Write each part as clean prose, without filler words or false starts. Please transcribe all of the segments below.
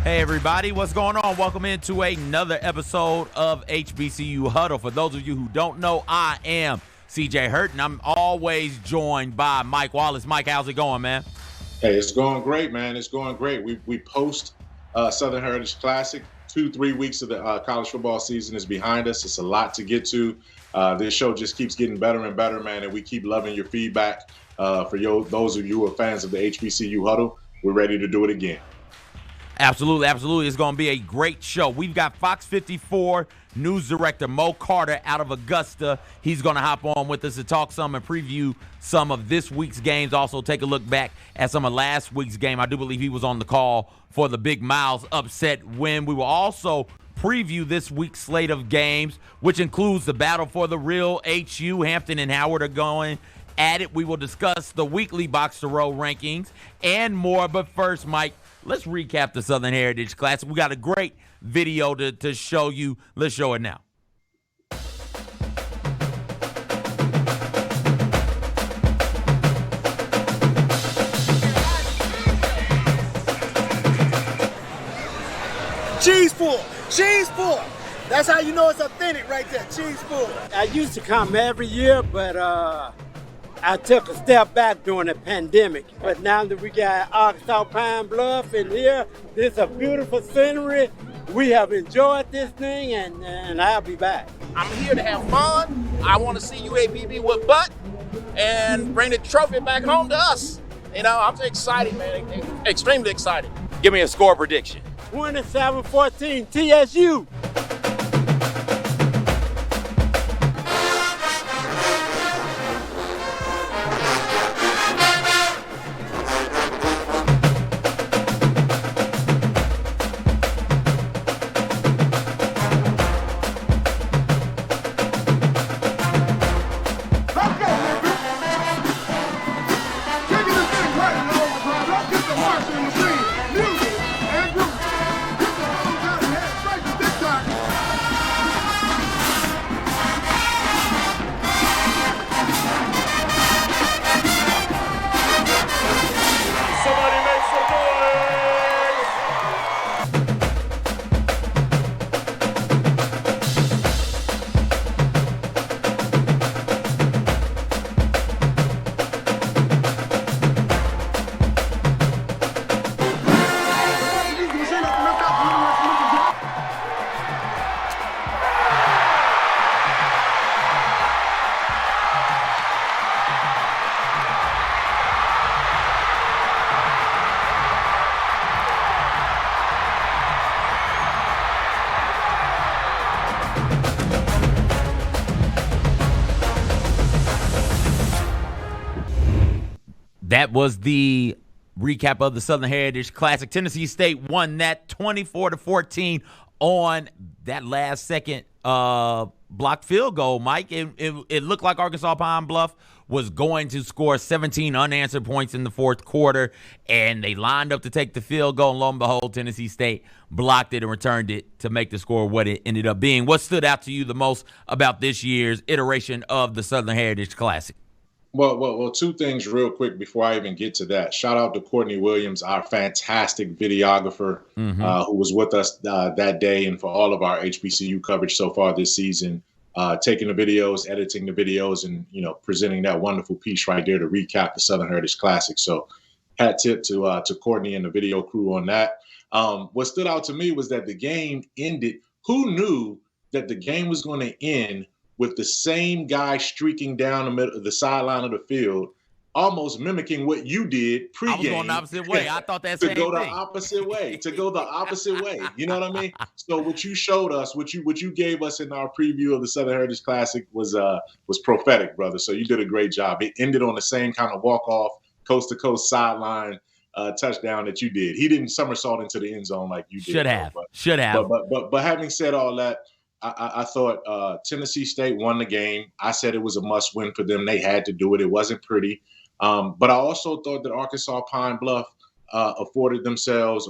Hey everybody, what's going on? Welcome into another episode of HBCU Huddle. For those of you who don't know, I am CJ Hurt, and I'm always joined by Mike Wallace. Mike, how's it going, man? Hey, it's going great, man. It's going great. We post Southern Heritage Classic. 2-3 weeks of the college football season is behind us. It's a lot to get to. This show just keeps getting better and better, man, and we keep loving your feedback. For those of you who are fans of the HBCU Huddle, we're ready to do it again. Absolutely, absolutely. It's going to be a great show. We've got Fox 54 news director Mo Carter out of Augusta. He's going to hop on with us to talk some and preview some of this week's games. Also take a look back at some of last week's game. I do believe he was on the call for the Big Miles upset win. We will also preview this week's slate of games, which includes the battle for the real HU. Hampton and Howard are going at it. We will discuss the weekly BOXTOROW rankings and more. But first, Mike, let's recap the Southern Heritage Classic. We got a great video to show you. Let's show it now. Cheese full. Cheese full. That's how you know it's authentic right there. Cheese full. I used to come every year, but I took a step back during the pandemic. But now that we got Arkansas Pine Bluff in here, this is a beautiful scenery. We have enjoyed this thing, and I'll be back. I'm here to have fun. I want to see UAPB with butt and bring the trophy back home to us. You know, I'm excited, man. Extremely excited. Give me a score prediction. 27-14 TSU. That was the recap of the Southern Heritage Classic. Tennessee State won that 24-14 on that last second blocked field goal, Mike. It looked like Arkansas Pine Bluff was going to score 17 unanswered points in the fourth quarter, and they lined up to take the field goal, and lo and behold, Tennessee State blocked it and returned it to make the score what it ended up being. What stood out to you the most about this year's iteration of the Southern Heritage Classic? Well, two things real quick before I even get to that. Shout out to Courtney Williams, our fantastic videographer, who was with us that day and for all of our HBCU coverage so far this season, taking the videos, editing the videos, and presenting that wonderful piece right there to recap the Southern Heritage Classic. So, hat tip to Courtney and the video crew on that. What stood out to me was that the game ended. Who knew that the game was going to end with the same guy streaking down the middle of the sideline of the field, almost mimicking what you did pregame? I was going the opposite way. I thought that to go the opposite way. To go the opposite way. You know what I mean? So what you showed us, what you gave us in our preview of the Southern Heritage Classic was prophetic, brother. So you did a great job. It ended on the same kind of walk-off, coast-to-coast sideline touchdown that you did. He didn't somersault into the end zone like you did. Should have. But having said all that, I thought Tennessee State won the game. I said it was a must-win for them. They had to do it. It wasn't pretty. But I also thought that Arkansas Pine Bluff accorded themselves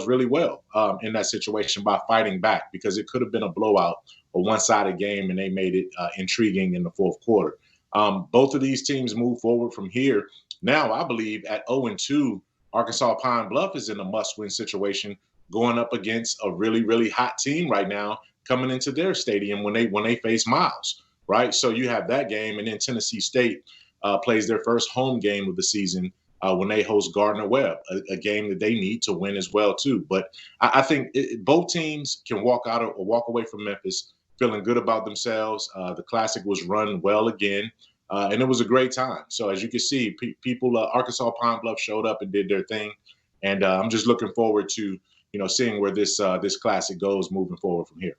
really well in that situation by fighting back, because it could have been a blowout, a one-sided game, and they made it intriguing in the fourth quarter. Both of these teams move forward from here. Now, I believe at 0-2, Arkansas Pine Bluff is in a must-win situation going up against a really, really hot team right now coming into their stadium when they face Miles, right? So you have that game, and then Tennessee State plays their first home game of the season when they host Gardner-Webb, a game that they need to win as well too. But I think both teams can walk away from Memphis feeling good about themselves. The Classic was run well again, and it was a great time. So as you can see, people, Arkansas Pine Bluff showed up and did their thing, and I'm just looking forward to seeing where this Classic goes moving forward from here.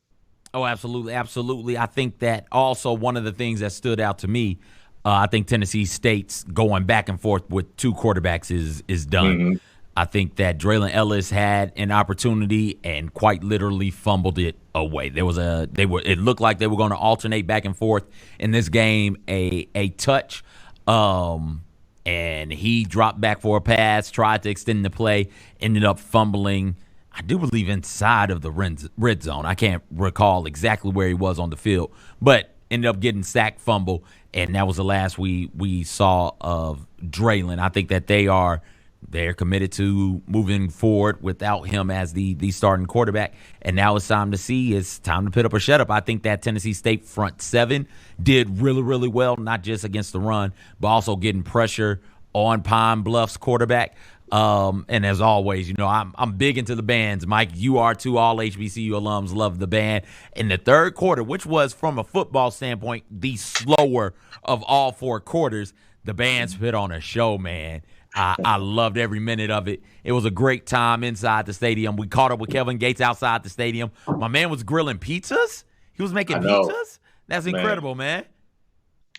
Oh, absolutely, absolutely. I think that also one of the things that stood out to me, I think Tennessee State's going back and forth with two quarterbacks is done. Mm-hmm. I think that Draylon Ellis had an opportunity and quite literally fumbled it away. It looked like they were going to alternate back and forth in this game, a touch, and he dropped back for a pass, tried to extend the play, ended up fumbling, I do believe, inside of the red zone. I can't recall exactly where he was on the field, but ended up getting sacked, fumble, and that was the last we saw of Draylon. I think that they're committed to moving forward without him as the starting quarterback, and now it's time to put up or shut up. I think that Tennessee State front seven did really, really well, not just against the run, but also getting pressure on Pine Bluff's quarterback. And as always, I'm big into the bands. Mike, you are too. All HBCU alums love the band. In the third quarter, which was from a football standpoint the slower of all four quarters, the bands put on a show, man. I loved every minute of it. It was a great time inside the stadium. We caught up with Kevin Gates outside the stadium. My man was grilling pizzas. He was making pizzas. That's incredible, man.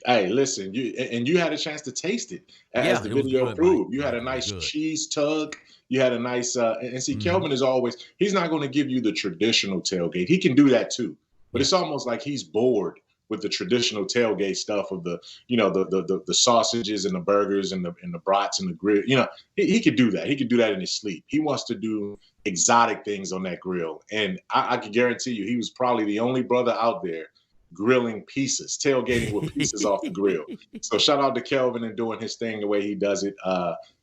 Hey, listen, you had a chance to taste it as the video proved. You had a nice cheese tug. You had a nice and see, Kelvin is always, he's not going to give you the traditional tailgate. He can do that too, but it's almost like he's bored with the traditional tailgate stuff of the sausages and the burgers and the brats and the grill. He could do that. He could do that in his sleep. He wants to do exotic things on that grill, and I can guarantee you, he was probably the only brother out there grilling pieces, tailgating with pieces off the grill. So shout out to Kelvin and doing his thing the way he does it.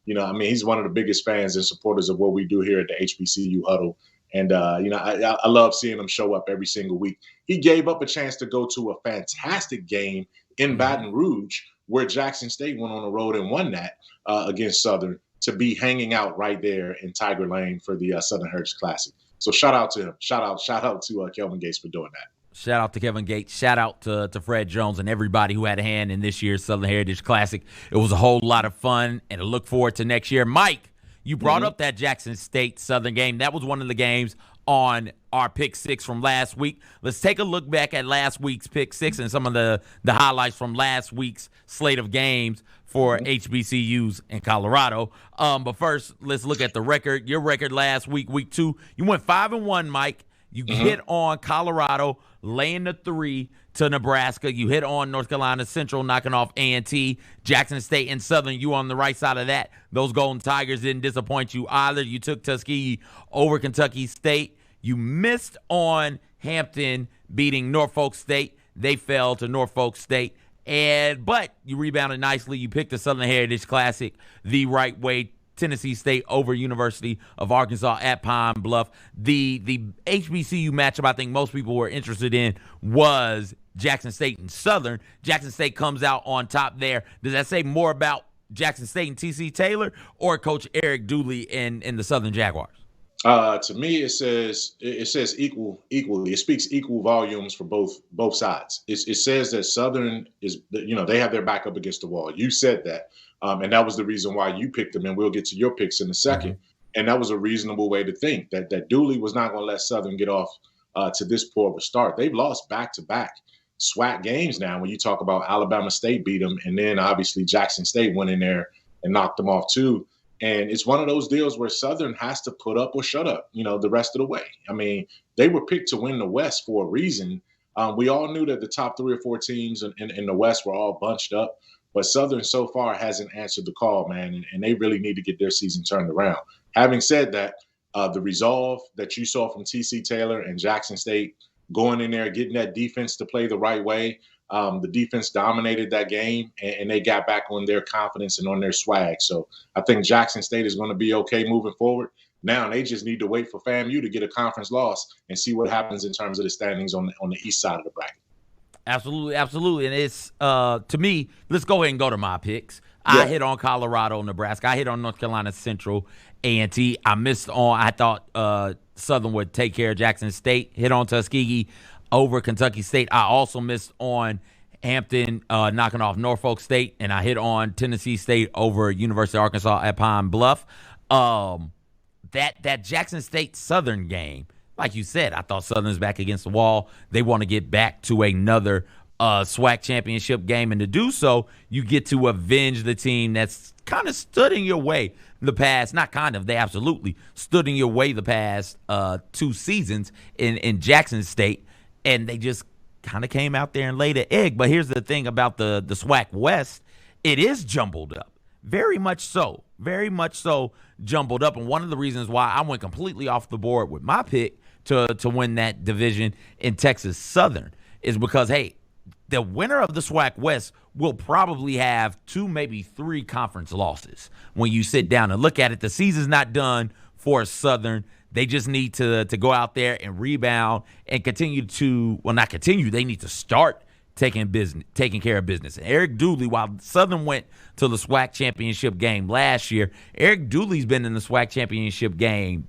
He's one of the biggest fans and supporters of what we do here at the HBCU Huddle. And, I love seeing him show up every single week. He gave up a chance to go to a fantastic game in Baton Rouge where Jackson State went on the road and won that against Southern, to be hanging out right there in Tiger Lane for the Southern Heritage Classic. So shout out to him. Shout out to Kelvin Gates for doing that. Shout out to Kevin Gates. Shout out to Fred Jones and everybody who had a hand in this year's Southern Heritage Classic. It was a whole lot of fun, and I look forward to next year. Mike, you brought up that Jackson State Southern game. That was one of the games on our Pick Six from last week. Let's take a look back at last week's Pick Six and some of the highlights from last week's slate of games for HBCUs in Colorado. But first, let's look at the record. Your record last week, week 2, you went 5-1, Mike. You hit on Colorado, laying the 3 to Nebraska. You hit on North Carolina Central, knocking off A&T. Jackson State and Southern, you on the right side of that. Those Golden Tigers didn't disappoint you either. You took Tuskegee over Kentucky State. You missed on Hampton beating Norfolk State. They fell to Norfolk State. But you rebounded nicely. You picked the Southern Heritage Classic the right way. Tennessee State over University of Arkansas at Pine Bluff. The HBCU matchup I think most people were interested in was Jackson State and Southern. Jackson State comes out on top there. Does that say more about Jackson State and TC Taylor or Coach Eric Dooley and the Southern Jaguars? To me, it says equally. It speaks equal volumes for both sides. It says that Southern is, they have their back up against the wall. You said that. And that was the reason why you picked them, and we'll get to your picks in a second. And that was a reasonable way to think, that Dooley was not going to let Southern get off to this poor of a start. They've lost back-to-back SWAC games now when you talk about Alabama State beat them, and then obviously Jackson State went in there and knocked them off too. And it's one of those deals where Southern has to put up or shut up, the rest of the way. I mean, they were picked to win the West for a reason. We all knew that the top 3 or 4 teams in the West were all bunched up. But Southern so far hasn't answered the call, man, and they really need to get their season turned around. Having said that, the resolve that you saw from TC Taylor and Jackson State going in there, getting that defense to play the right way, the defense dominated that game, and they got back on their confidence and on their swag. So I think Jackson State is going to be okay moving forward. Now they just need to wait for FAMU to get a conference loss and see what happens in terms of the standings on the east side of the bracket. Absolutely, absolutely. And it's, to me, let's go ahead and go to my picks. Yeah. I hit on Colorado, Nebraska. I hit on North Carolina Central, A&T. I thought Southern would take care of Jackson State. Hit on Tuskegee over Kentucky State. I also missed on Hampton knocking off Norfolk State, and I hit on Tennessee State over University of Arkansas at Pine Bluff. That Jackson State Southern game, like you said, I thought Southern's back against the wall. They want to get back to another SWAC championship game, and to do so, you get to avenge the team that's kind of stood in your way the past, not kind of, they absolutely stood in your way the past 2 seasons in Jackson State, and they just kind of came out there and laid an egg. But here's the thing about the SWAC West, it is jumbled up. Very much so jumbled up. And one of the reasons why I went completely off the board with my pick to win that division in Texas Southern is because, hey, the winner of the SWAC West will probably have 2, maybe 3 conference losses. When you sit down and look at it, the season's not done for Southern. They just need to go out there and rebound and continue to, well, not continue, they need to start taking care of business. And Eric Dooley, while Southern went to the SWAC championship game last year, Eric Dooley's been in the SWAC championship game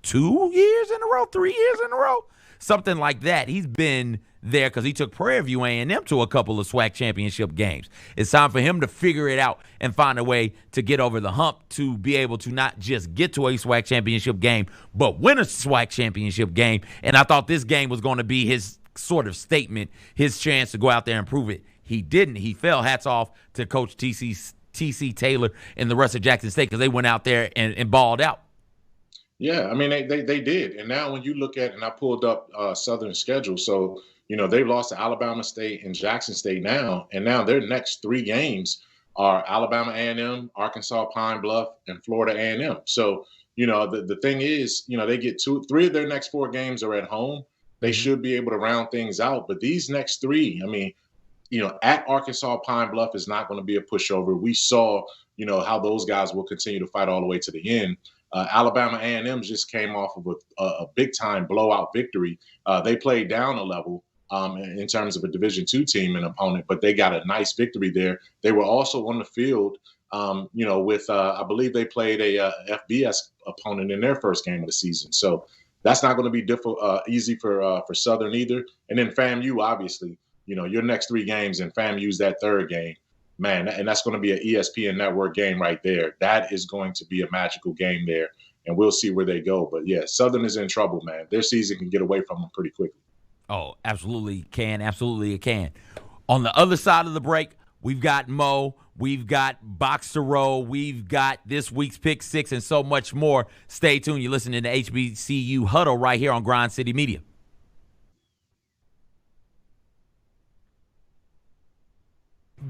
2 years in a row, 3 years in a row, something like that. He's been there because he took Prairie View A&M to a couple of SWAC championship games. It's time for him to figure it out and find a way to get over the hump to be able to not just get to a SWAC championship game, but win a SWAC championship game. And I thought this game was going to be his sort of statement, his chance to go out there and prove it. He didn't. He fell. Hats off to Coach T.C. Taylor and the rest of Jackson State because they went out there and balled out. Yeah, I mean, they did. And now when you look at, and I pulled up Southern's schedule, so, you know, they've lost to Alabama State and Jackson State now, and now their next 3 games are Alabama A&M, Arkansas Pine Bluff, and Florida A&M. So, you know, the thing is, you know, they get 3 of their next 4 games are at home. They should be able to round things out. But these next 3, I mean, you know, at Arkansas Pine Bluff is not going to be a pushover. We saw, you know, how those guys will continue to fight all the way to the end. Alabama A&M just came off of a big-time blowout victory. They played down a level in terms of a Division II team and opponent, but they got a nice victory there. They were also on the field, you know, with I believe they played a FBS opponent in their first game of the season. So that's not going to be easy for Southern either. And then FAMU, obviously, you know, your next 3 games, and FAMU's that 3rd game. Man, and that's going to be an ESPN network game right there. That is going to be a magical game there, and we'll see where they go. But, yeah, Southern is in trouble, man. Their season can get away from them pretty quickly. Oh, absolutely can. Absolutely it can. On the other side of the break, we've got Mo, we've got BOXTOROW, we've got this week's Pick 6, and so much more. Stay tuned. You're listening to HBCU Huddle right here on Grind City Media.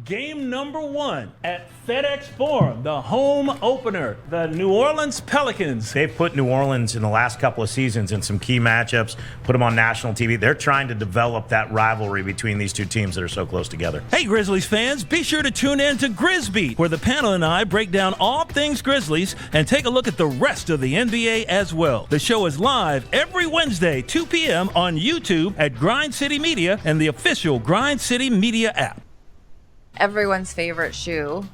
Game number 1 at FedEx Forum, the home opener. The New Orleans Pelicans. They've put New Orleans in the last couple of seasons in some key matchups, put them on national TV. They're trying to develop that rivalry between these 2 teams that are so close together. Hey, Grizzlies fans, be sure to tune in to Grizzbeat, where the panel and I break down all things Grizzlies and take a look at the rest of the NBA as well. The show is live every Wednesday, 2 p.m. on YouTube at Grind City Media and the official Grind City Media app. Everyone's favorite shoe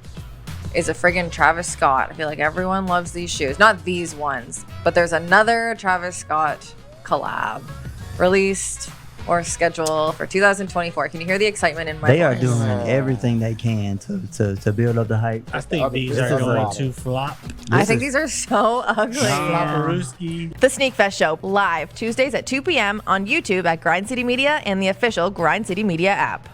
is a friggin' Travis Scott. I feel like everyone loves these shoes. Not these ones, but there's another Travis Scott collab released or scheduled for 2024. Can you hear the excitement in my voice? They are doing everything they can to build up the hype. I think these are going to flop. I think these are so ugly. The Sneak Fest Show, live Tuesdays at 2 p.m. on YouTube at Grind City Media and the official Grind City Media app.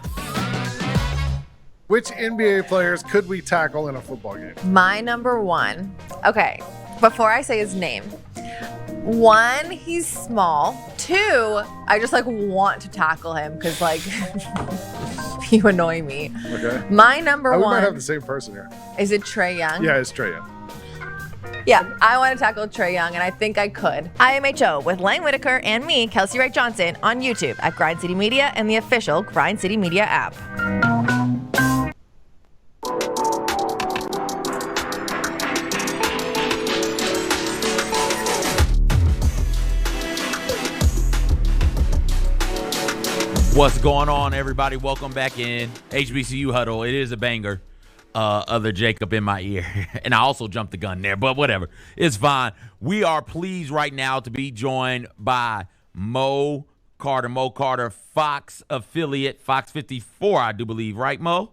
Which NBA players could we tackle in a football game? My number 1. Okay, before I say his name. 1, he's small. 2, I just want to tackle him because you annoy me. Okay. My number 1. We might have the same person here. Is it Trae Young? Yeah, it's Trae Young. Yeah, I want to tackle Trae Young, and I think I could. IMHO with Lang Whitaker and me, Kelsey Wright Johnson, on YouTube at Grind City Media and the official Grind City Media app. What's going on, everybody? Welcome back in HBCU Huddle. It is a banger. Other Jacob in my ear. And I also jumped the gun there, but whatever. It's fine. We are pleased right now to be joined by Mo Carter. Mo Carter, Fox affiliate, Fox 54, I do believe. Right, Mo?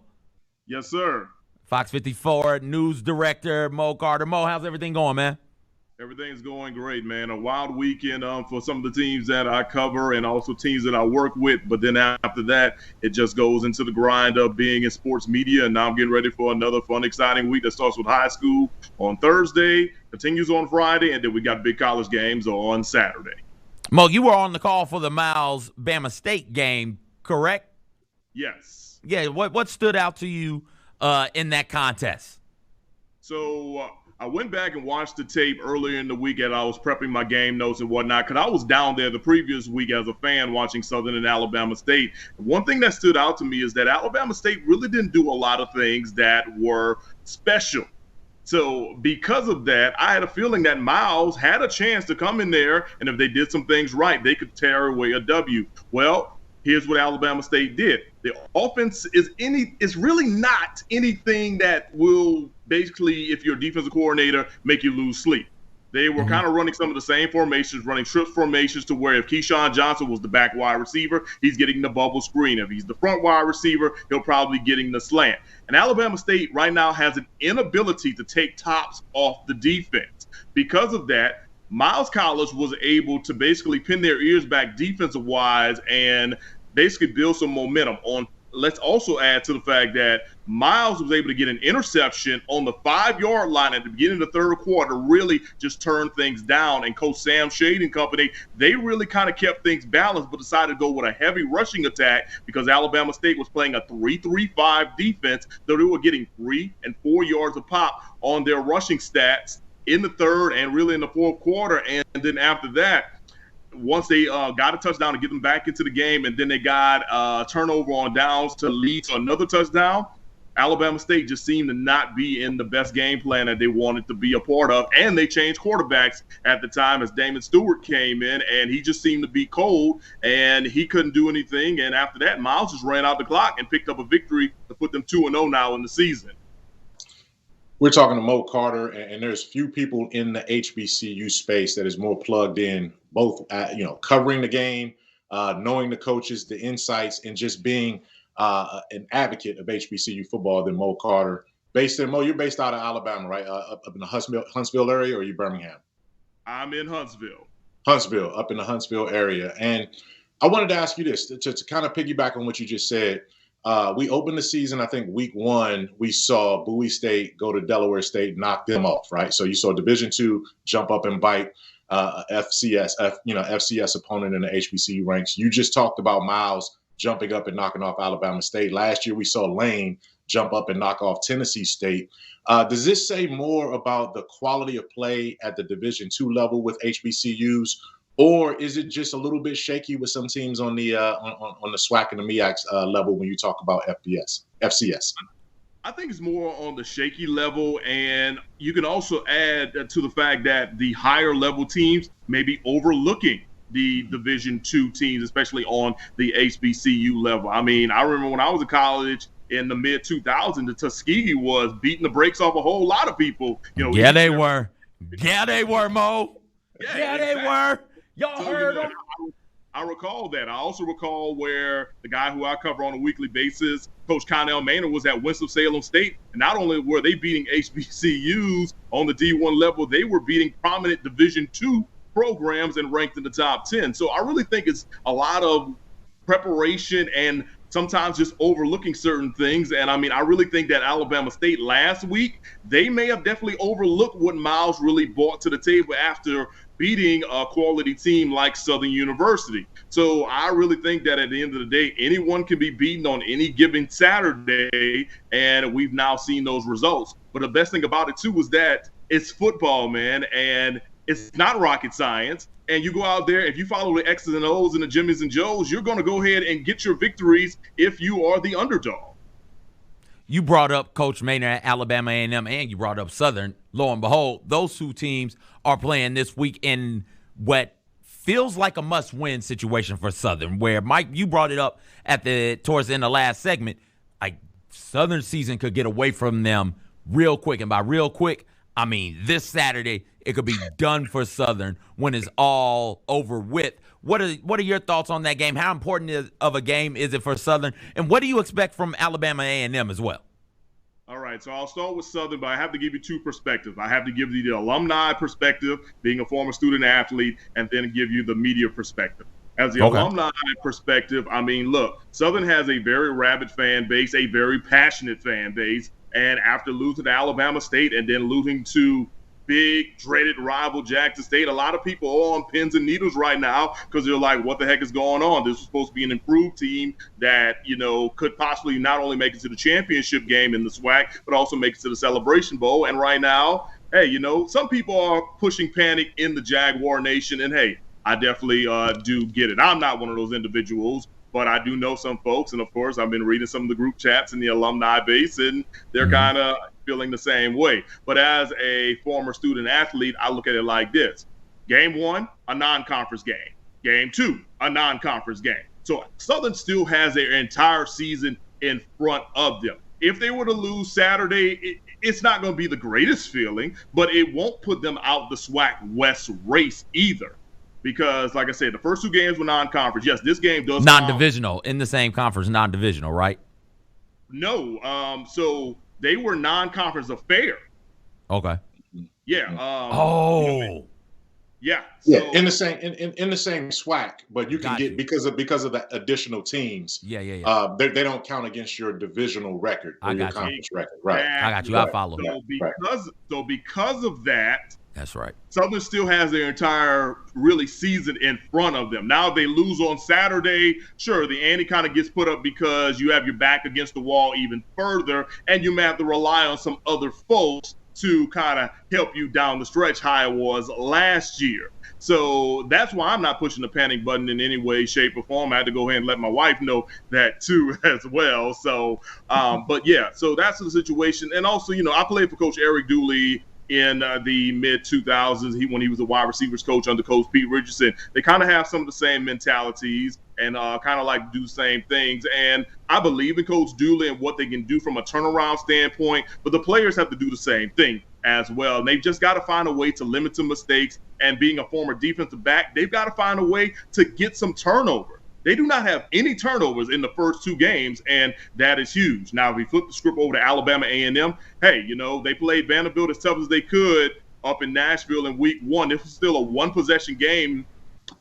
Yes, sir. Fox 54 news director, Mo Carter. Mo, how's everything going, man? Everything's going great, man. A wild weekend for some of the teams that I cover and also teams that I work with. But then after that, it just goes into the grind of being in sports media. And now I'm getting ready for another fun, exciting week that starts with high school on Thursday, continues on Friday, and then we got big college games on Saturday. Mo, you were on the call for the Miles Bama State game, correct? Yes. Yeah, what stood out to you in that contest? So I went back and watched the tape earlier in the week as I was prepping my game notes and whatnot, because I was down there the previous week as a fan watching Southern and Alabama State. One thing that stood out to me is that Alabama State really didn't do a lot of things that were special. So because of that, I had a feeling that Miles had a chance to come in there, and if they did some things right, they could tear away a W. Well, here's what Alabama State did. The offense is really not anything that will basically, if you're a defensive coordinator, make you lose sleep. They were kind of running some of the same formations, running trip formations to where if Keyshawn Johnson was the back wide receiver, he's getting the bubble screen. If he's the front wide receiver, he'll probably getting the slant. And Alabama State right now has an inability to take tops off the defense. Because of that, Miles College was able to basically pin their ears back defensive-wise and basically build some momentum on. Let's also add to the fact that Miles was able to get an interception on the 5-yard line at the beginning of the third quarter, really just turned things down. And Coach Sam Shade and company, they really kind of kept things balanced, but decided to go with a heavy rushing attack because Alabama State was playing a 3-3-5 defense, so they were getting 3 and 4 yards a pop on their rushing stats in the third and really in the fourth quarter. And then after that, once they got a touchdown to get them back into the game, and then they got a turnover on downs to lead to another touchdown, Alabama State just seemed to not be in the best game plan that they wanted to be a part of. And they changed quarterbacks at the time as Damon Stewart came in, and he just seemed to be cold, and he couldn't do anything. And after that, Miles just ran out the clock and picked up a victory to put them 2-0 now in the season. We're talking to Mo Carter, and there's few people in the HBCU space that is more plugged in, both at, covering the game, knowing the coaches, the insights, and just being an advocate of HBCU football than Mo Carter. Mo, you're based out of Alabama, right? Up in the Huntsville area, or are you Birmingham? I'm in Huntsville. Huntsville, up in the Huntsville area. And I wanted to ask you this, to kind of piggyback on what you just said. We opened the season, I think week 1, we saw Bowie State go to Delaware State, knock them off, right? So you saw Division II jump up and bite FCS opponent in the HBCU ranks. You just talked about Miles jumping up and knocking off Alabama State. Last year, we saw Lane jump up and knock off Tennessee State. Does this say more about the quality of play at the Division II level with HBCUs, or is it just a little bit shaky with some teams on the on the SWAC and the MEACs level when you talk about FCS? I think it's more on the shaky level, and you can also add to the fact that the higher level teams may be overlooking the Division II teams, especially on the HBCU level. I mean, I remember when I was in college in the mid-2000s, the Tuskegee was beating the brakes off a whole lot of people. Yeah, they were. Yeah, they were, Mo. Yeah, they were. Y'all heard them. I recall that. I also recall where the guy who I cover on a weekly basis, Coach Connell Maynard, was at Winston-Salem State. And not only were they beating HBCUs on the D1 level, they were beating prominent Division II programs and ranked in the top 10. So I really think it's a lot of preparation and sometimes just overlooking certain things. And I mean, I really think that Alabama State last week, they may have definitely overlooked what Miles really brought to the table after beating a quality team like Southern University. So I really think that at the end of the day, anyone can be beaten on any given Saturday, and we've now seen those results. But the best thing about it too is that it's football, man, and it's not rocket science. And you go out there, if you follow the X's and O's and the Jimmys and Joes, you're going to go ahead and get your victories if you are the underdog. You brought up Coach Maynard at Alabama A&M, and you brought up Southern. Lo and behold, those two teams are playing this week in what feels like a must-win situation for Southern, where, Mike, you brought it up towards the end of the last segment. Like, Southern season could get away from them real quick. And by real quick, I mean this Saturday it could be done for Southern when it's all over with. What are your thoughts on that game? How important of a game is it for Southern? And what do you expect from Alabama A&M as well? All right, so I'll start with Southern, but I have to give you two perspectives. I have to give you the alumni perspective, being a former student athlete, and then give you the media perspective. As the alumni perspective, I mean, look, Southern has a very rabid fan base, a very passionate fan base, and after losing to Alabama State and then losing to big, dreaded rival Jackson State, a lot of people are on pins and needles right now because they're like, what the heck is going on? This was supposed to be an improved team that, could possibly not only make it to the championship game in the SWAC, but also make it to the Celebration Bowl. And right now, hey, some people are pushing panic in the Jaguar Nation, and hey, I definitely do get it. I'm not one of those individuals, but I do know some folks, and of course, I've been reading some of the group chats in the alumni base, and they're kind of feeling the same way. But as a former student athlete, I look at it like this. Game 1, a non-conference game. Game 2, a non-conference game. So Southern still has their entire season in front of them. If they were to lose Saturday, it's not going to be the greatest feeling, but it won't put them out the SWAC West race either. Because, like I said, the first 2 games were non-conference. Yes, this game does non-divisional in the same conference, non-divisional, right? No. So they were non-conference affair. Okay. Yeah. Yeah. So, in the same in the same SWAC, but you can get because of the additional teams. Yeah. They don't count against your divisional record or your conference record. Right. I got you. I follow. So because of that. That's right. Southern still has their entire season in front of them. Now, if they lose on Saturday, sure, the ante kind of gets put up because you have your back against the wall even further, and you may have to rely on some other folks to kind of help you down the stretch how it was last year. So that's why I'm not pushing the panic button in any way, shape, or form. I had to go ahead and let my wife know that too as well. So, but yeah, so that's the situation. And also, I played for Coach Eric Dooley in the mid-2000s, when he was a wide receivers coach under Coach Pete Richardson. They kind of have some of the same mentalities and kind of like do the same things. And I believe in Coach Dooley and what they can do from a turnaround standpoint, but the players have to do the same thing as well. And they've just got to find a way to limit some mistakes. And being a former defensive back, they've got to find a way to get some turnover. They do not have any turnovers in the first 2 games, and that is huge. Now, if we flip the script over to Alabama A&M, hey, they played Vanderbilt as tough as they could up in Nashville in week 1. This was still a 1-possession game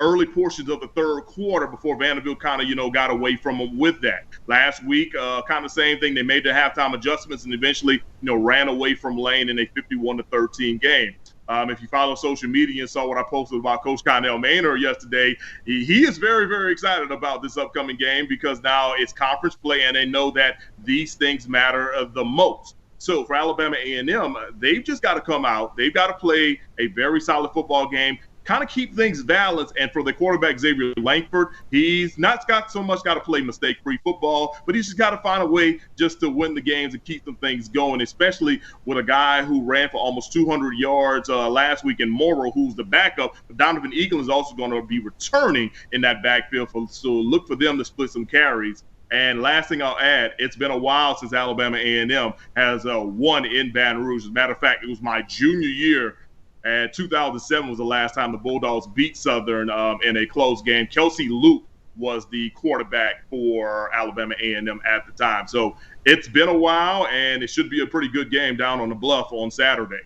early portions of the third quarter before Vanderbilt kind of, got away from them with that. Last week, kind of same thing. They made their halftime adjustments and eventually, ran away from Lane in a 51-13 game. If you follow social media and saw what I posted about Coach Connell Maynard yesterday, he is very, very excited about this upcoming game because now it's conference play and they know that these things matter the most. So for Alabama A&M, they've just got to come out. They've got to play a very solid football game, kind of keep things balanced. And for the quarterback, Xavier Langford, he's not got so much got to play mistake-free football, but he's just got to find a way just to win the games and keep some things going, especially with a guy who ran for almost 200 yards last week in Morrow, who's the backup. But Donovan Eagle is also going to be returning in that backfield, so look for them to split some carries. And last thing I'll add, it's been a while since Alabama A&M has won in Baton Rouge. As a matter of fact, it was my junior year. And 2007 was the last time the Bulldogs beat Southern in a close game. Kelsey Luke was the quarterback for Alabama A&M at the time. So it's been a while, and it should be a pretty good game down on the Bluff on Saturday.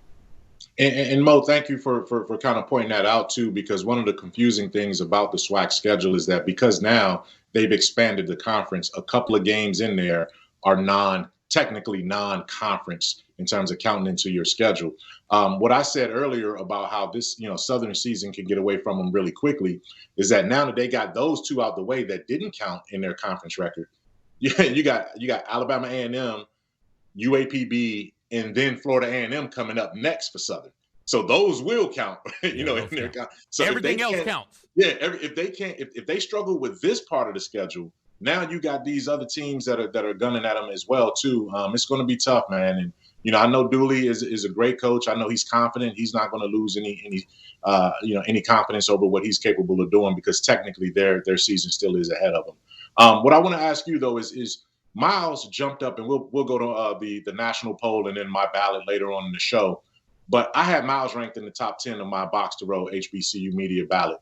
And Mo, thank you for kind of pointing that out too, because one of the confusing things about the SWAC schedule is that because now they've expanded the conference, a couple of games in there are technically non-conference in terms of counting into your schedule. What I said earlier about how this, Southern season can get away from them really quickly is that now that they got those 2 out the way that didn't count in their conference record, you got Alabama A&M, UAPB, and then Florida A&M coming up next for Southern. So those will count, in their count. So everything else counts. Yeah, if they struggle with this part of the schedule, now you got these other teams that are gunning at them as well too. It's going to be tough, man. And I know Dooley is a great coach. I know he's confident. He's not going to lose any confidence over what he's capable of doing, because technically their season still is ahead of them. What I want to ask you though is Miles jumped up, and we'll go to the national poll and then my ballot later on in the show. But I had Miles ranked in the top 10 of my BOXTOROW HBCU media ballot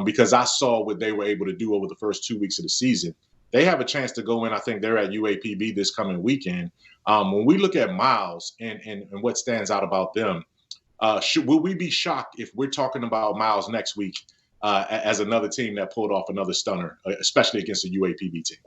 because I saw what they were able to do over the first 2 weeks of the season. They have a chance to go in. I think they're at UAPB this coming weekend. When we look at Miles and what stands out about them, will we be shocked if we're talking about Miles next week as another team that pulled off another stunner, especially against a UAPB team?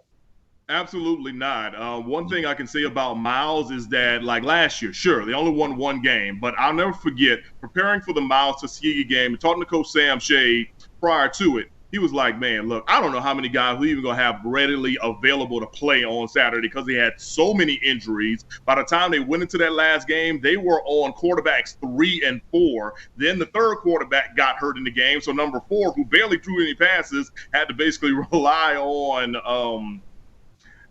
Absolutely not. One thing I can say about Miles is that, like last year, sure, they only won one game, but I'll never forget preparing for the Miles Tuskegee game and talking to Coach Sam Shade prior to it. He was like, man, look, I don't know how many guys we're even going to have readily available to play on Saturday because they had so many injuries. By the time they went into that last game, they were on quarterbacks 3 and 4. Then the third quarterback got hurt in the game. So number 4, who barely threw any passes, had to basically rely on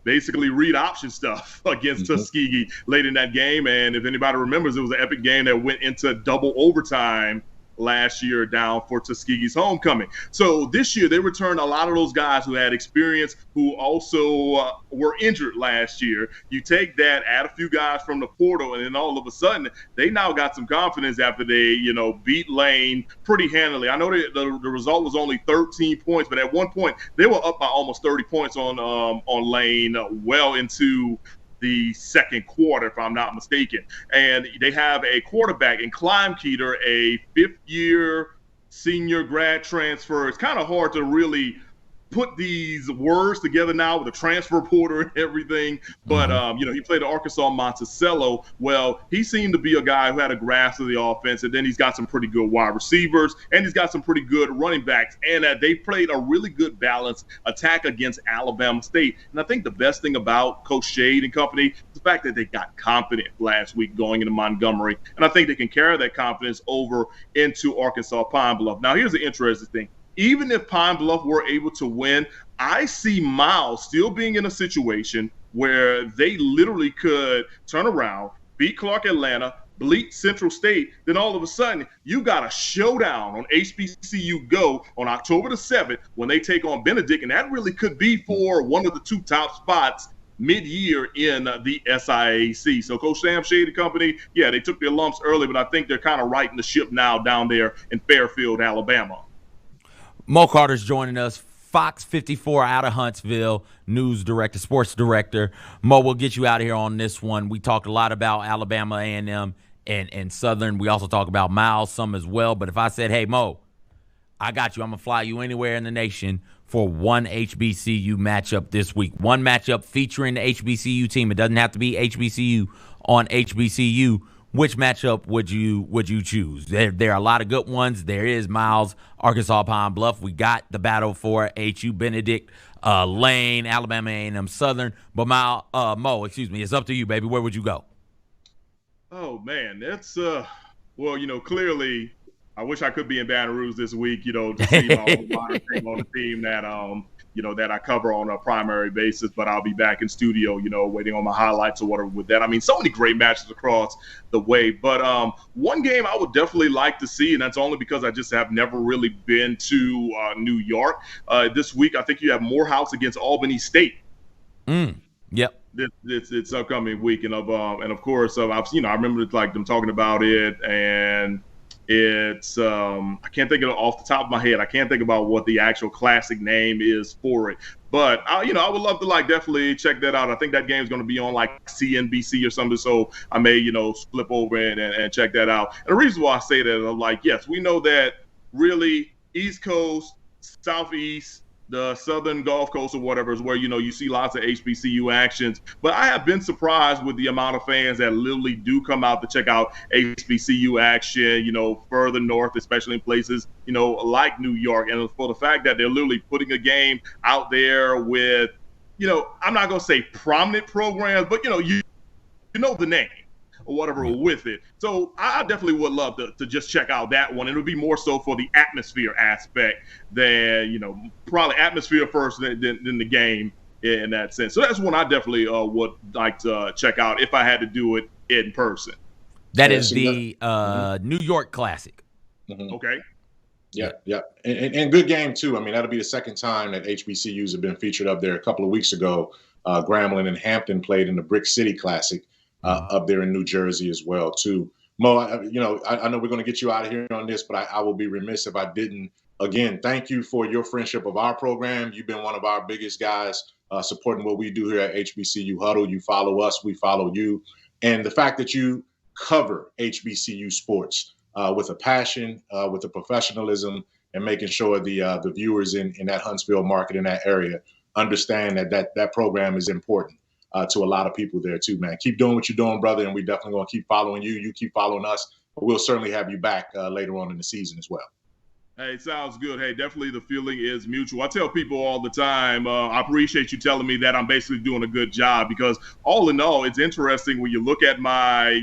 basically read option stuff against Tuskegee late in that game. And if anybody remembers, it was an epic game that went into double overtime last year down for Tuskegee's homecoming. So this year they returned a lot of those guys who had experience, who also were injured last year. You take that, add a few guys from the portal, and then all of a sudden they now got some confidence after they, beat Lane pretty handily. I know the result was only 13 points, but at one point they were up by almost 30 points on Lane well into the second quarter, if I'm not mistaken. And they have a quarterback in Climb Keeter, a 5th-year senior grad transfer. It's kind of hard to really put these words together now with the transfer portal and everything. But, he played at Arkansas Monticello. Well, he seemed to be a guy who had a grasp of the offense, and then he's got some pretty good wide receivers, and he's got some pretty good running backs. And they played a really good balanced attack against Alabama State. And I think the best thing about Coach Shade and company is the fact that they got confident last week going into Montgomery. And I think they can carry that confidence over into Arkansas Pine Bluff. Now, here's the interesting thing. Even if Pine Bluff were able to win, I see Miles still being in a situation where they literally could turn around, beat Clark Atlanta, beat Central State, then all of a sudden you got a showdown on HBCU Go on October the 7th when they take on Benedict, and that really could be for one of the 2 top spots mid-year in the SIAC. So Coach Sam Shade and company, yeah, they took their lumps early, but I think they're kind of righting the ship now down there in Fairfield, Alabama. Mo Carter's joining us, Fox 54 out of Huntsville, news director, sports director. Mo, we'll get you out of here on this one. We talked a lot about Alabama A&M and Southern. We also talk about Miles some as well. But if I said, hey, Mo, I got you. I'm going to fly you anywhere in the nation for one HBCU matchup this week. One matchup featuring the HBCU team. It doesn't have to be HBCU on HBCU. Which matchup would you choose? There are a lot of good ones. There is Miles, Arkansas Pine Bluff. We got the battle for HU Benedict, Lane, Alabama A&M Southern. But Mo, it's up to you, baby. Where would you go? Oh man, that's clearly I wish I could be in Baton Rouge this week, to see my own team on the team that that I cover on a primary basis, but I'll be back in studio, waiting on my highlights or whatever with that. I mean, so many great matches across the way, but one game I would definitely like to see, and that's only because I just have never really been to New York. This week, I think you have Morehouse against Albany State. Yep. It's upcoming week, and of course, I remember them talking about it, and it's I can't think of it off the top of my head. I can't think about what the actual classic name is for it. But I would love to definitely check that out. I think that game is going to be on CNBC or something. So I may flip over and check that out. And the reason why I say that, I'm yes, we know that really East Coast, Southeast, the Southern Gulf Coast or whatever is where, you see lots of HBCU actions. But I have been surprised with the amount of fans that literally do come out to check out HBCU action, further north, especially in places, like New York. And for the fact that they're literally putting a game out there with, I'm not going to say prominent programs, but, you know the name or whatever with it. So I definitely would love to just check out that one. It would be more so for the atmosphere aspect than, probably atmosphere first than the game in that sense. So that's one I definitely would like to check out if I had to do it in person. That is the New York Classic. Okay. Yeah. And good game, too. I mean, that'll be the second time that HBCUs have been featured up there. A couple of weeks ago, Grambling and Hampton played in the Brick City Classic up there in New Jersey as well, too. Mo, I know we're going to get you out of here on this, but I will be remiss if I didn't. Again, thank you for your friendship of our program. You've been one of our biggest guys supporting what we do here at HBCU Huddle. You follow us, we follow you. And the fact that you cover HBCU sports with a passion, with a professionalism, and making sure the viewers in that Huntsville market, in that area, understand that program is important to a lot of people there too, man. Keep doing what you're doing, brother, and we definitely going to keep following you. You keep following us. But we'll certainly have you back later on in the season as well. Hey, sounds good. Hey, definitely the feeling is mutual. I tell people all the time, I appreciate you telling me that I'm basically doing a good job, because all in all, it's interesting when you look at my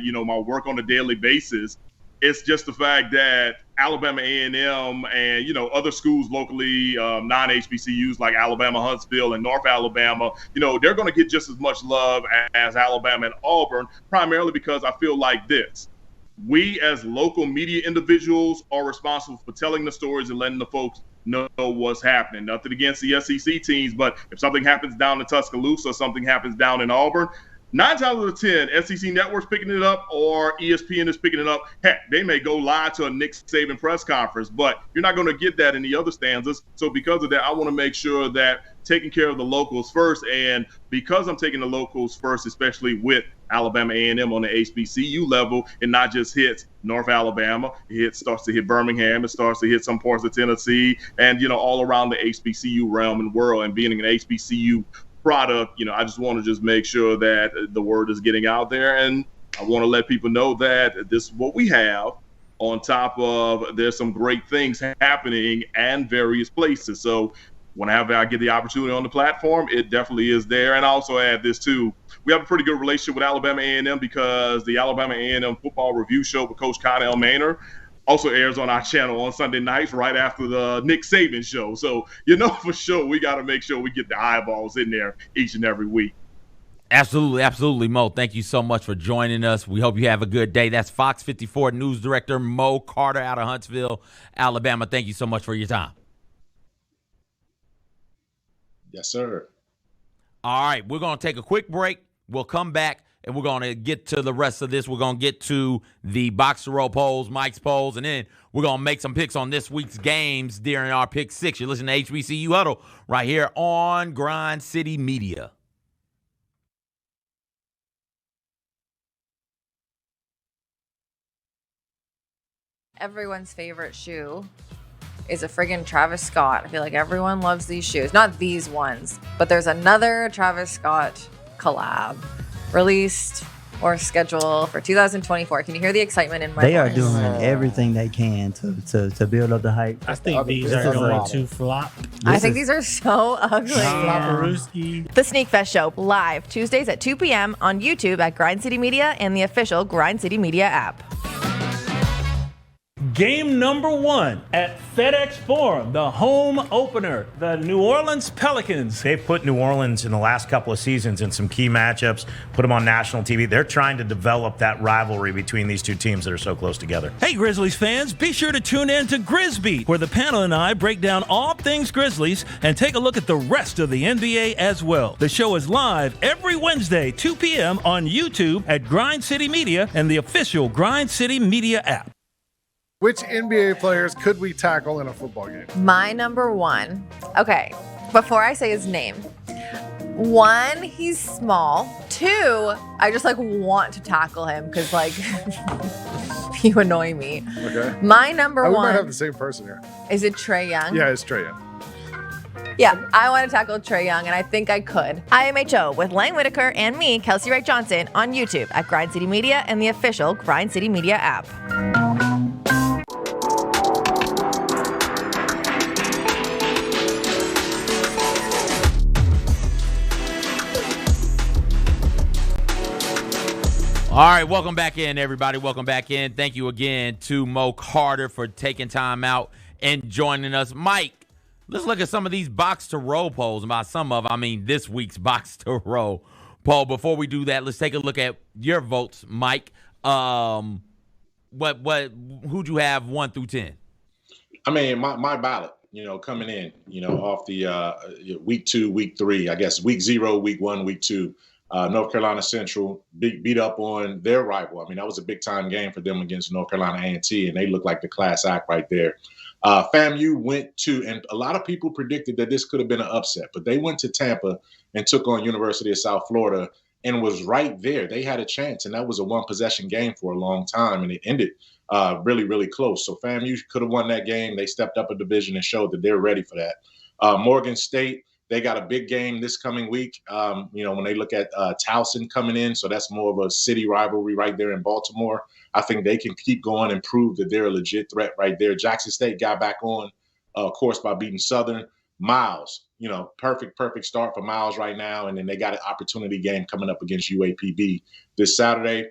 work on a daily basis. It's just the fact that Alabama A&M and, other schools locally, non-HBCUs like Alabama, Huntsville, and North Alabama, they're going to get just as much love as Alabama and Auburn, primarily because I feel like this. We as local media individuals are responsible for telling the stories and letting the folks know what's happening. Nothing against the SEC teams, but if something happens down in Tuscaloosa, something happens down in Auburn, 9 times out of 10, SEC Network's picking it up or ESPN is picking it up. Heck, they may go live to a Nick Saban press conference, but you're not going to get that in the other stanzas. So because of that, I want to make sure that taking care of the locals first. And because I'm taking the locals first, especially with Alabama A&M on the HBCU level, it not just hits North Alabama, it starts to hit Birmingham, it starts to hit some parts of Tennessee, and, all around the HBCU realm and world. And being an HBCU product, I just want to make sure that the word is getting out there, and I want to let people know that this is what we have. On top of, there's some great things happening and various places. So whenever I get the opportunity on the platform, it definitely is there. And I also add this too: we have a pretty good relationship with Alabama A&M, because the Alabama A&M football review show with Coach Connell Maynor also airs on our channel on Sunday nights right after the Nick Saban show. So, for sure, we got to make sure we get the eyeballs in there each and every week. Absolutely, Mo. Thank you so much for joining us. We hope you have a good day. That's Fox 54 News Director Mo Carter out of Huntsville, Alabama. Thank you so much for your time. Yes, sir. All right, we're going to take a quick break. We'll come back, and we're going to get to the rest of this. We're going to get to the BOXTOROW polls, Mike's polls, and then we're going to make some picks on this week's games during our Pick 6. You're listening to HBCU Huddle right here on Grind City Media. Everyone's favorite shoe is a friggin' Travis Scott. I feel like everyone loves these shoes. Not these ones, but there's another Travis Scott collab released or scheduled for 2024. Can you hear the excitement in my voice? They are doing everything they can to build up the hype. I think these are going to flop. I think these are so ugly. The Sneak Fest Show, live Tuesdays at 2 p.m. on YouTube at Grind City Media and the official Grind City Media app. Game number 1 at FedEx Forum, the home opener, the New Orleans Pelicans. They've put New Orleans in the last couple of seasons in some key matchups, put them on national TV. They're trying to develop that rivalry between these two teams that are so close together. Hey, Grizzlies fans, be sure to tune in to Grizbeat, where the panel and I break down all things Grizzlies and take a look at the rest of the NBA as well. The show is live every Wednesday, 2 p.m. on YouTube at Grind City Media and the official Grind City Media app. Which NBA players could we tackle in a football game? My number 1. Okay, before I say his name. 1, he's small. 2, I just want to tackle him because you annoy me. Okay. My number 1. We might have the same person here. Is it Trae Young? Yeah, it's Trae Young. Yeah, I want to tackle Trae Young, and I think I could. IMHO with Lang Whitaker and me, Kelsey Wright Johnson, on YouTube at Grind City Media and the official Grind City Media app. All right, welcome back in, everybody. Welcome back in. Thank you again to Mo Carter for taking time out and joining us. Mike, let's look at some of these BOXTOROW polls. And by some of, I mean this week's BOXTOROW Paul, before we do that, let's take a look at your votes, Mike. Who'd you have 1 through 10? I mean, my ballot, coming in, off the week 2, week 3, I guess week 0, week 1, week 2, North Carolina Central beat up on their rival. I mean, that was a big time game for them against North Carolina A&T, and they looked like the class act right there. FAMU went to, and a lot of people predicted that this could have been an upset, but they went to Tampa and took on University of South Florida and was right there. They had a chance, and that was a one-possession game for a long time, and it ended really, really close. So FAMU could have won that game. They stepped up a division and showed that they're ready for that. Morgan State, they got a big game this coming week, when they look at Towson coming in. So that's more of a city rivalry right there in Baltimore. I think they can keep going and prove that they're a legit threat right there. Jackson State got back on course by beating Southern. Miles, perfect start for Miles right now. And then they got an opportunity game coming up against UAPB this Saturday.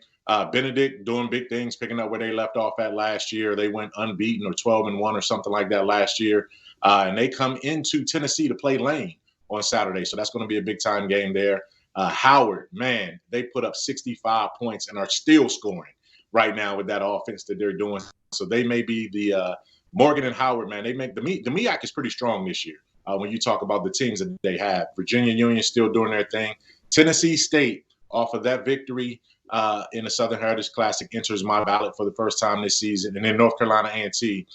Benedict doing big things, picking up where they left off at last year. They went unbeaten or 12-1 or something like that last year. And they come into Tennessee to play Lane on Saturday. So that's going to be a big time game there. Howard, man, they put up 65 points and are still scoring right now with that offense that they're doing. So they may be the Morgan and Howard, man. They make the MEAC is pretty strong this year. When you talk about the teams that they have, Virginia Union still doing their thing. Tennessee State, off of that victory in the Southern Heritage Classic, enters my ballot for the first time this season. And then North Carolina A&T,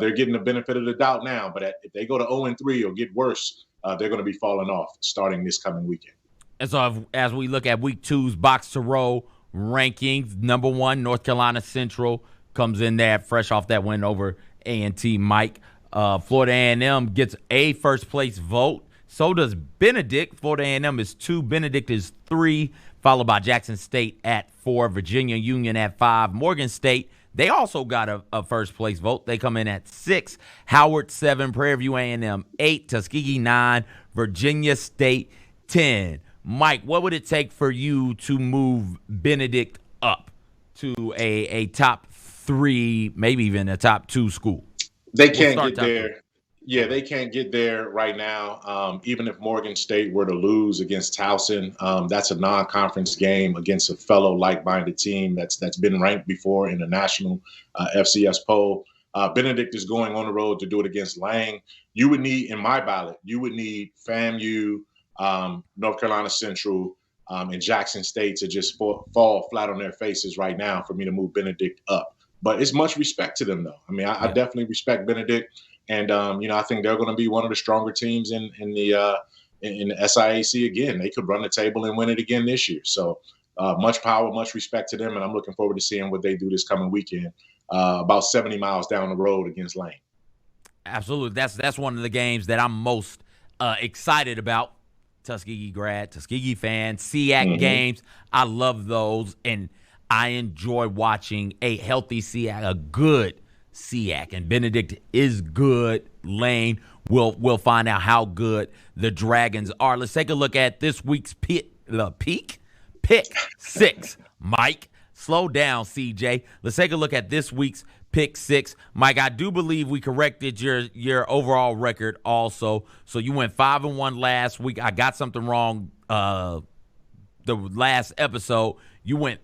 they're getting the benefit of the doubt now. But if they go to 0-3 or get worse, they're going to be falling off starting this coming weekend. And so as we look at week 2's Box2Row rankings, number 1, North Carolina Central comes in there fresh off that win over A&T. Mike, Florida A&M gets a first place vote. So does Benedict. Florida A&M is 2, Benedict is 3, followed by Jackson State at 4, Virginia Union at 5, Morgan State, they also got a first place vote. They come in at 6, Howard 7, Prairie View A&M 8, Tuskegee 9, Virginia State 10. Mike, what would it take for you to move Benedict up to a top 3, maybe even a top 2 school? They can't get there. Yeah, they can't get there right now. Even if Morgan State were to lose against Towson, that's a non-conference game against a fellow like-minded team that's been ranked before in the national FCS poll. Benedict is going on the road to do it against Lang. You would need, in my ballot, FAMU, North Carolina Central, and Jackson State to just fall flat on their faces right now for me to move Benedict up. But it's much respect to them, though. I mean, I definitely respect Benedict. And, I think they're going to be one of the stronger teams in the SIAC again. They could run the table and win it again this year. So much power, much respect to them. And I'm looking forward to seeing what they do this coming weekend, about 70 miles down the road against Lane. Absolutely. That's one of the games that I'm most excited about. Tuskegee grad, Tuskegee fan, SEAC games. I love those. And I enjoy watching a healthy SEAC, a good SEAC, and Benedict is good. Lane, we'll find out how good the Dragons are. Let's take a look at this week's pick 6. Mike, slow down, CJ. Let's take a look at this week's pick 6. Mike, I do believe we corrected your overall record also. So you went 5-1 last week. I got something wrong the last episode. You went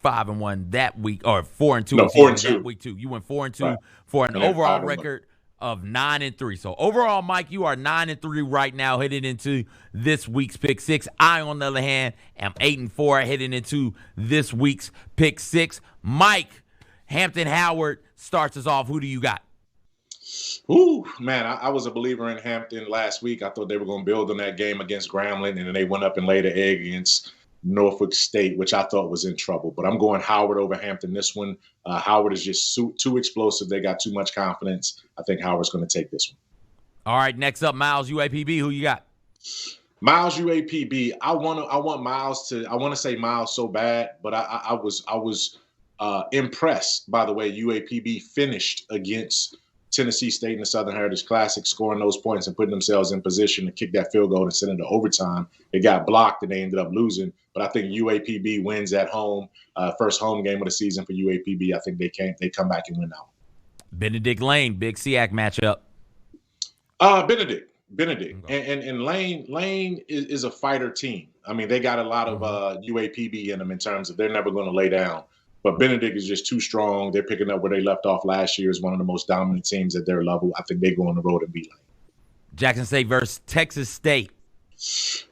5-1 that week, or 4-2. No, 4-2 that week too. You went 4-2 for an overall record of 9-3. So overall, Mike, you are 9-3 right now, heading into this week's pick 6. I, on the other hand, am 8-4 heading into this week's pick 6. Mike, Hampton Howard starts us off. Who do you got? Ooh, man, I was a believer in Hampton last week. I thought they were going to build on that game against Grambling, and then they went up and laid an egg against Norfolk State, which I thought was in trouble. But I'm going Howard over Hampton this one. Howard is just too explosive. They got too much confidence. I think Howard's going to take this one. All right, next up, Miles UAPB. Who you got? Miles UAPB. I want Miles to. I want to say Miles so bad, but I was impressed by the way UAPB finished against Tennessee State in the Southern Heritage Classic, scoring those points and putting themselves in position to kick that field goal and send it to overtime. It got blocked and they ended up losing. But I think UAPB wins at home. First home game of the season for UAPB. I think they come back and win out. Benedict Lane, big SEAC matchup. Benedict. Benedict. And Lane is a fighter team. I mean, they got a lot of UAPB in them in terms of they're never going to lay down. But Benedict is just too strong. They're picking up where they left off last year as one of the most dominant teams at their level. I think they go on the road and beat Lane. Jackson State versus Texas State.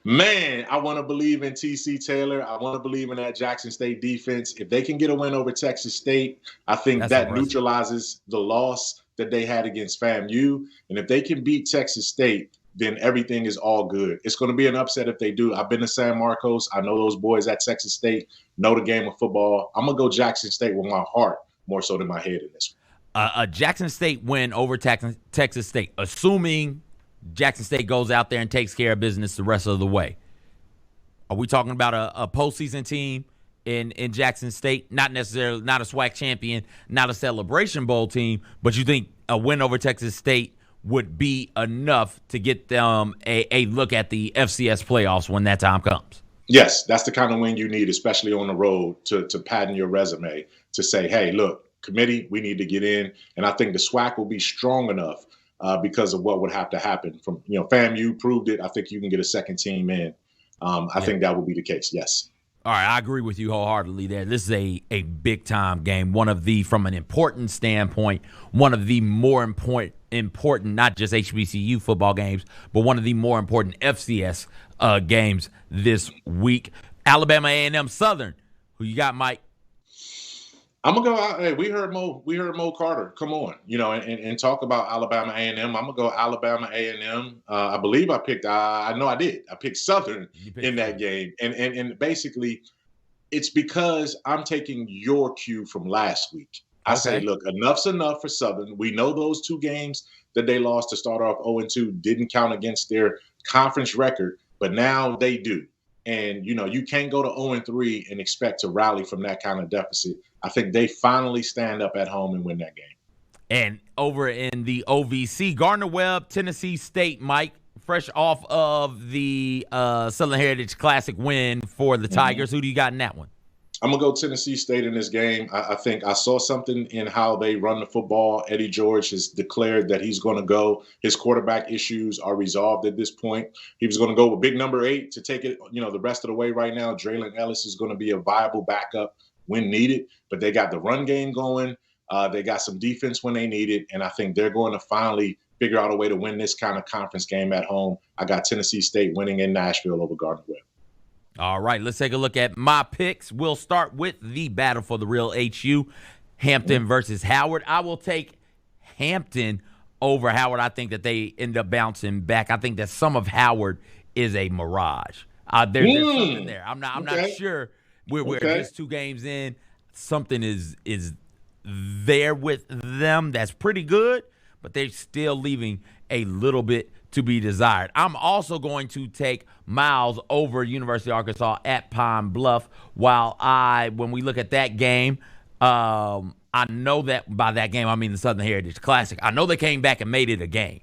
Man, I want to believe in TC Taylor. I want to believe in that Jackson State defense. If they can get a win over Texas State, I think that neutralizes the loss that they had against FAMU. And if they can beat Texas State, then everything is all good. It's going to be an upset if they do. I've been to San Marcos. I know those boys at Texas State know the game of football. I'm going to go Jackson State with my heart more so than my head in this one. A Jackson State win over Texas State, assuming Jackson State goes out there and takes care of business the rest of the way. Are we talking about a postseason team in Jackson State? Not necessarily, not a SWAC champion, not a Celebration Bowl team, but you think a win over Texas State would be enough to get them a look at the FCS playoffs when that time comes? Yes, that's the kind of win you need, especially on the road, to pattern your resume, to say, hey, look, committee, we need to get in. And I think the SWAC will be strong enough because of what would have to happen. From FAMU proved it. I think you can get a second team in. I think that would be the case, yes. All right, I agree with you wholeheartedly there. This is a big-time game, from an important standpoint, one of the more important, not just HBCU football games, but one of the more important FCS games this week. Alabama A&M Southern. Who you got, Mike? I'm gonna go out. Hey, we heard Mo Carter come on, and talk about Alabama A&M. I'm gonna go Alabama A&M. I believe I picked. I know I did. I picked Southern in that game, and basically, it's because I'm taking your cue from last week. I say, look, enough's enough for Southern. We know those two games that they lost to start off 0-2 didn't count against their conference record, but now they do. And, you can't go to 0-3 and expect to rally from that kind of deficit. I think they finally stand up at home and win that game. And over in the OVC, Gardner-Webb, Tennessee State, Mike, fresh off of the Southern Heritage Classic win for the Tigers. Who do you got in that one? I'm going to go Tennessee State in this game. I think I saw something in how they run the football. Eddie George has declared that he's going to go. His quarterback issues are resolved at this point. He was going to go with big number 8 to take it, the rest of the way right now. Draylon Ellis is going to be a viable backup when needed, but they got the run game going. They got some defense when they need it, and I think they're going to finally figure out a way to win this kind of conference game at home. I got Tennessee State winning in Nashville over Gardner-Webb. All right, let's take a look at my picks. We'll start with the battle for the real HU, Hampton versus Howard. I will take Hampton over Howard. I think that they end up bouncing back. I think that some of Howard is a mirage. There's something there. I'm not sure. We're just 2 games in. Something is there with them that's pretty good, but they're still leaving a little bit to be desired. I'm also going to take Miles over University of Arkansas at Pine Bluff. When we look at that game, I know that by that game, I mean the Southern Heritage Classic. I know they came back and made it a game.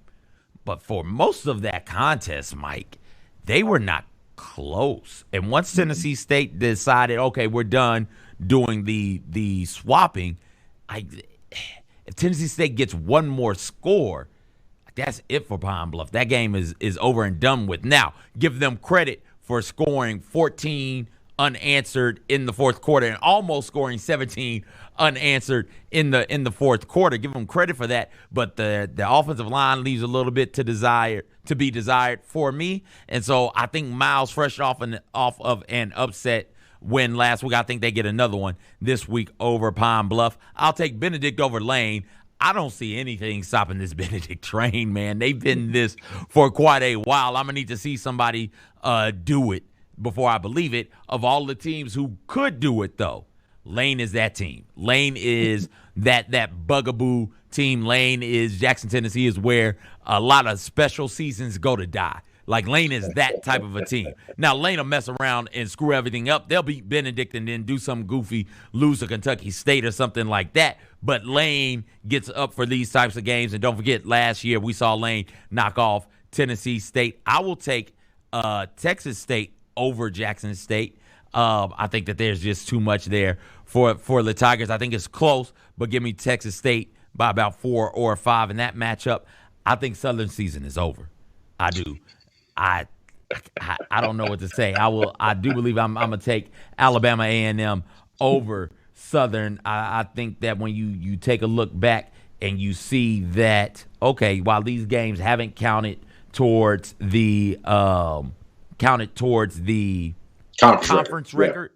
But for most of that contest, Mike, they were not close. And once Tennessee State decided, okay, we're done doing the swapping, if Tennessee State gets one more score, that's it for Pine Bluff. That game is over and done with. Now, give them credit for scoring 14 unanswered in the fourth quarter and almost scoring 17 unanswered in the fourth quarter. Give them credit for that. But the offensive line leaves a little bit to be desired for me. And so I think Miles, fresh off of an upset win last week, I think they get another one this week over Pine Bluff. I'll take Benedict over Lane. I don't see anything stopping this Benedict train, man. They've been this for quite a while. I'm going to need to see somebody do it before I believe it. Of all the teams who could do it, though, Lane is that team. Lane is that bugaboo team. Lane is Jackson, Tennessee is where a lot of special seasons go to die. Like, Lane is that type of a team. Now, Lane will mess around and screw everything up. They'll beat Benedict and then do some goofy, lose to Kentucky State or something like that. But Lane gets up for these types of games. And don't forget, last year we saw Lane knock off Tennessee State. I will take Texas State over Jackson State. I think that there's just too much there for the Tigers. I think it's close, but give me Texas State by about 4 or 5 in that matchup. I think Southern season is over. I do. I don't know what to say. I do believe I'm gonna take Alabama A&M over Southern. I think that when you take a look back and you see that, okay, while these games haven't counted towards the conference record,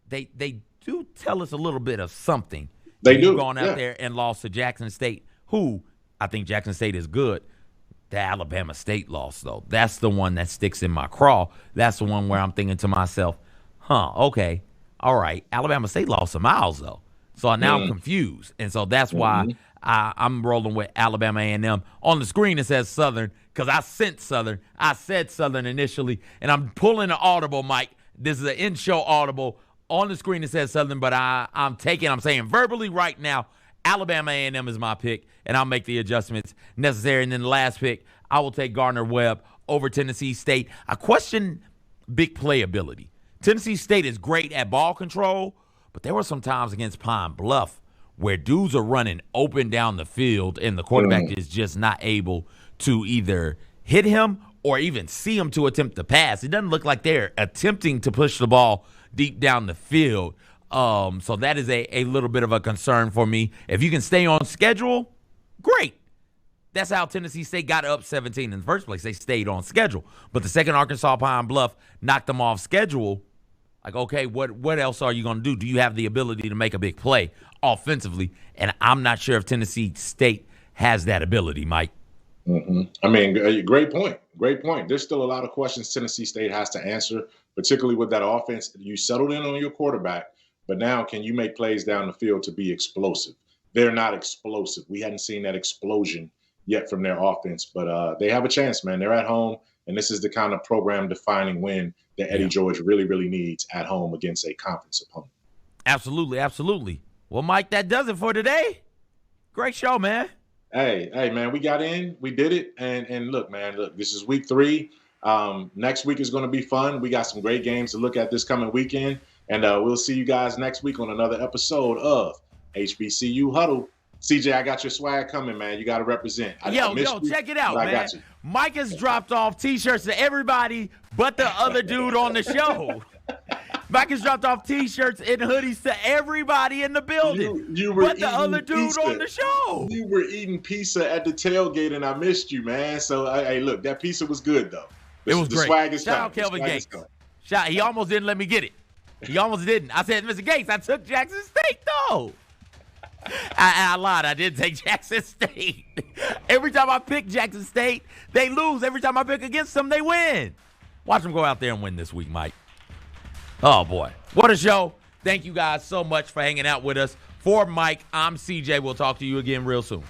they do tell us a little bit of something. They do. You've gone out there and lost to Jackson State, who I think Jackson State is good. The Alabama State loss, though, that's the one that sticks in my craw. That's the one where I'm thinking to myself, okay, all right, Alabama State lost some miles, though. So now I'm confused. And so that's why I'm rolling with Alabama A&M. On the screen, it says Southern because I sent Southern. I said Southern initially, and I'm pulling an audible, Mike. This is an in-show audible. On the screen, it says Southern, but I'm saying verbally right now, Alabama A&M is my pick, and I'll make the adjustments necessary. And then the last pick, I will take Gardner-Webb over Tennessee State. I question big playability. Tennessee State is great at ball control, but there were some times against Pine Bluff where dudes are running open down the field, and the quarterback is just not able to either hit him or even see him to attempt the pass. It doesn't look like they're attempting to push the ball deep down the field. So that is a little bit of a concern for me. If you can stay on schedule, great. That's how Tennessee State got up 17 in the first place. They stayed on schedule. But the second Arkansas Pine Bluff knocked them off schedule. Like, okay, what else are you going to do? Do you have the ability to make a big play offensively? And I'm not sure if Tennessee State has that ability, Mike. I mean, great point. Great point. There's still a lot of questions Tennessee State has to answer, particularly with that offense. You settled in on your quarterback. But now, can you make plays down the field to be explosive? They're not explosive. We hadn't seen that explosion yet from their offense, but they have a chance, man. They're at home, and this is the kind of program-defining win that Eddie George really, really needs at home against a conference opponent. Absolutely, absolutely. Well, Mike, that does it for today. Great show, man. Hey, man, we got in. We did it. And look, this is week 3. Next week is going to be fun. We got some great games to look at this coming weekend. And we'll see you guys next week on another episode of HBCU Huddle. CJ, I got your swag coming, man. You got to represent. Yo, check it out, man. Mike has dropped off T-shirts to everybody but the other dude on the show. Mike has dropped off T-shirts and hoodies to everybody in the building but the other dude on the show. You were eating pizza at the tailgate, and I missed you, man. So, hey, look, that pizza was good, though. It was great. Swag is Shout out Kelvin Gates. He almost didn't let me get it. He almost didn't. I said, Mr. Gates, I took Jackson State, though. I lied. I did take Jackson State. Every time I pick Jackson State, they lose. Every time I pick against them, they win. Watch them go out there and win this week, Mike. Oh, boy. What a show. Thank you guys so much for hanging out with us. For Mike, I'm CJ. We'll talk to you again real soon.